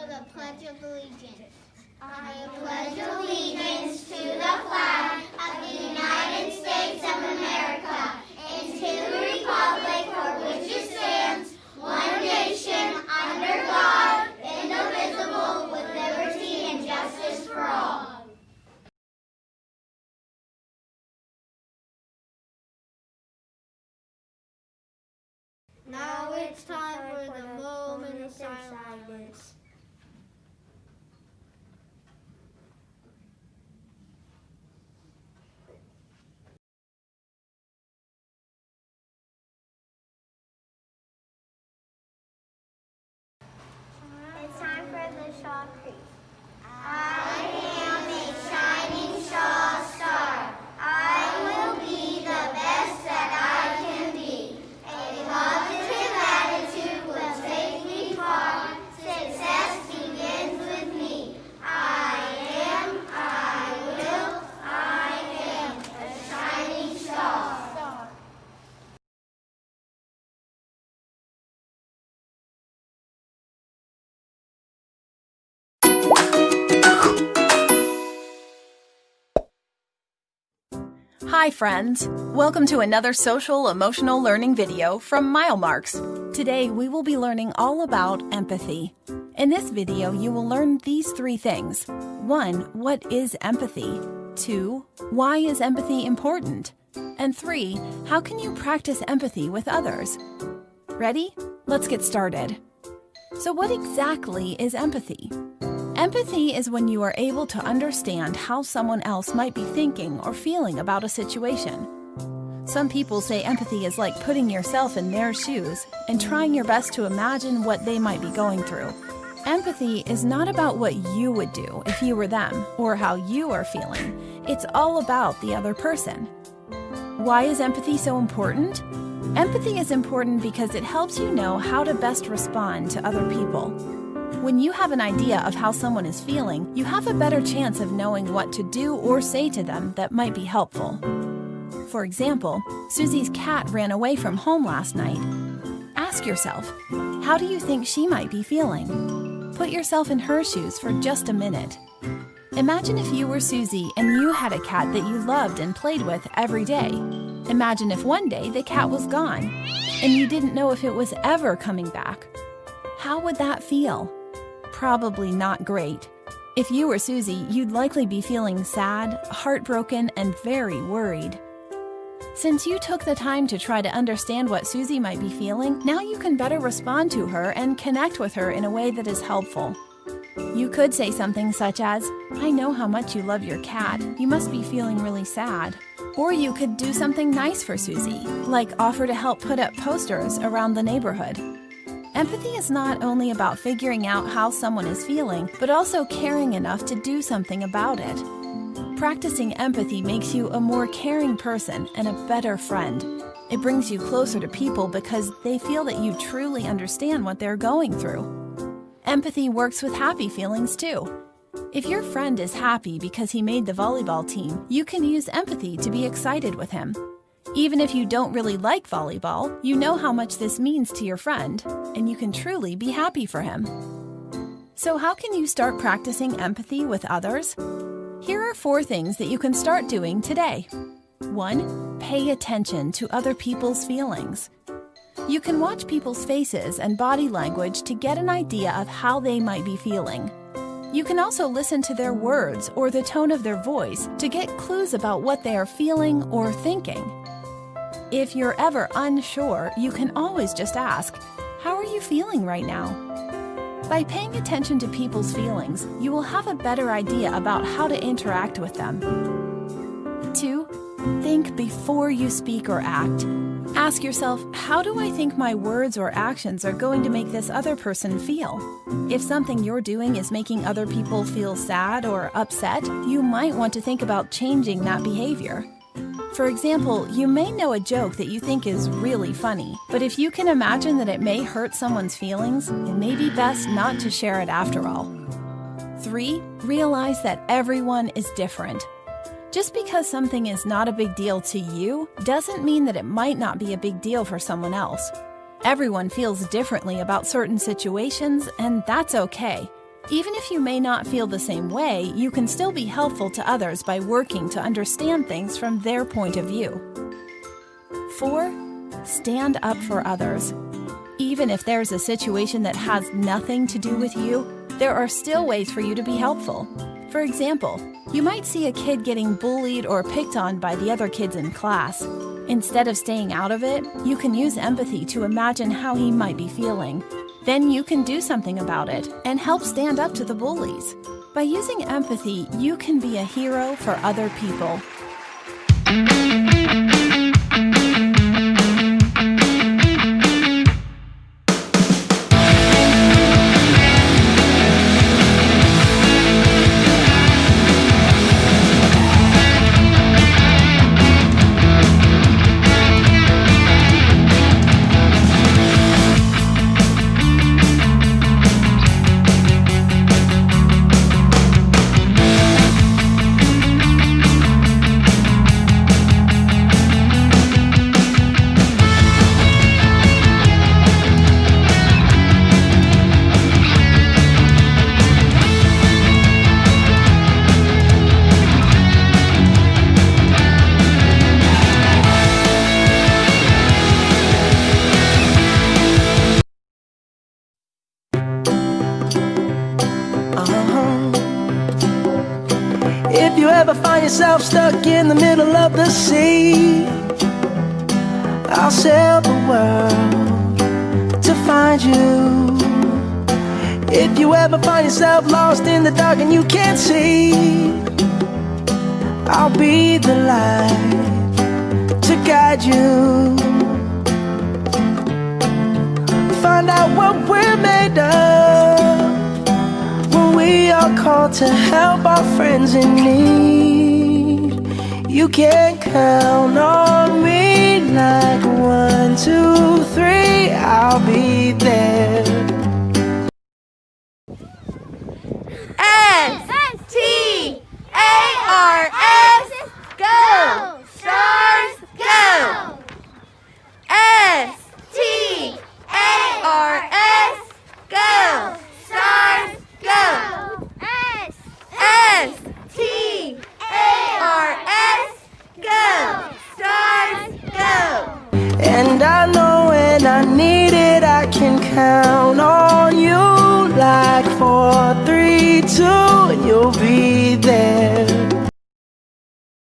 the Pledge of Allegiance. I pledge allegiance to the flag of the United States of America and to the republic for which it stands, one nation, under God, indivisible, with liberty and justice for all. Now it's time for the moment of silence. It's time for the Shaw Creek. I am a shining Shaw star. I will be the best that I can be. A positive attitude will take me far. Success begins with me. I am a shining star. Hi friends! Welcome to another social emotional learning video from Milemarks. Today we will be learning all about empathy. In this video you will learn these 3 things. 1. What is empathy? 2. Why is empathy important? And 3. How can you practice empathy with others? Ready? Let's get started. So what exactly is empathy? Empathy is when you are able to understand how someone else might be thinking or feeling about a situation. Some people say empathy is like putting yourself in their shoes and trying your best to imagine what they might be going through. Empathy is not about what you would do if you were them or how you are feeling. It's all about the other person. Why is empathy so important? Empathy is important because it helps you know how to best respond to other people. When you have an idea of how someone is feeling, you have a better chance of knowing what to do or say to them that might be helpful. For example, Susie's cat ran away from home last night. Ask yourself, how do you think she might be feeling? Put yourself in her shoes for just a minute. Imagine if you were Susie and you had a cat that you loved and played with every day. Imagine if one day the cat was gone and you didn't know if it was ever coming back. How would that feel? Probably not great. If you were Susie, you'd likely be feeling sad, heartbroken, and very worried. Since you took the time to try to understand what Susie might be feeling, now you can better respond to her and connect with her in a way that is helpful. You could say something such as, "I know how much you love your cat. You must be feeling really sad." Or you could do something nice for Susie, like offer to help put up posters around the neighborhood. Empathy is not only about figuring out how someone is feeling, but also caring enough to do something about it. Practicing empathy makes you a more caring person and a better friend. It brings you closer to people because they feel that you truly understand what they're going through. Empathy works with happy feelings too. If your friend is happy because he made the volleyball team, you can use empathy to be excited with him. Even if you don't really like volleyball, you know how much this means to your friend, and you can truly be happy for him. So how can you start practicing empathy with others? Here are 4 things that you can start doing today. 1. Pay attention to other people's feelings. You can watch people's faces and body language to get an idea of how they might be feeling. You can also listen to their words or the tone of their voice to get clues about what they are feeling or thinking. If you're ever unsure, you can always just ask, "How are you feeling right now?" By paying attention to people's feelings, you will have a better idea about how to interact with them. 2. Think before you speak or act. Ask yourself, how do I think my words or actions are going to make this other person feel? If something you're doing is making other people feel sad or upset, you might want to think about changing that behavior. For example, you may know a joke that you think is really funny, but if you can imagine that it may hurt someone's feelings, it may be best not to share it after all. 3. Realize that everyone is different. Just because something is not a big deal to you doesn't mean that it might not be a big deal for someone else. Everyone feels differently about certain situations, and that's okay. Even if you may not feel the same way, you can still be helpful to others by working to understand things from their point of view. 4. Stand up for others. Even if there's a situation that has nothing to do with you, there are still ways for you to be helpful. For example, you might see a kid getting bullied or picked on by the other kids in class. Instead of staying out of it, you can use empathy to imagine how he might be feeling. Then you can do something about it and help stand up to the bullies. By using empathy, you can be a hero for other people. If you ever find yourself stuck in the middle of the sea, I'll sail the world to find you. If you ever find yourself lost in the dark and you can't see, I'll be the light to guide you. Find out what we're made of when we are called to help our friends in need. You can count on me like 1, 2, 3, I'll be there. S-T-A-R-S, go! Stars, go! S-T-A-R-S, go! Stars, go! S-T-A-R-S, go! Stars, go! And I know when I need it, I can count on you like 4, 3, 2, and you'll be there.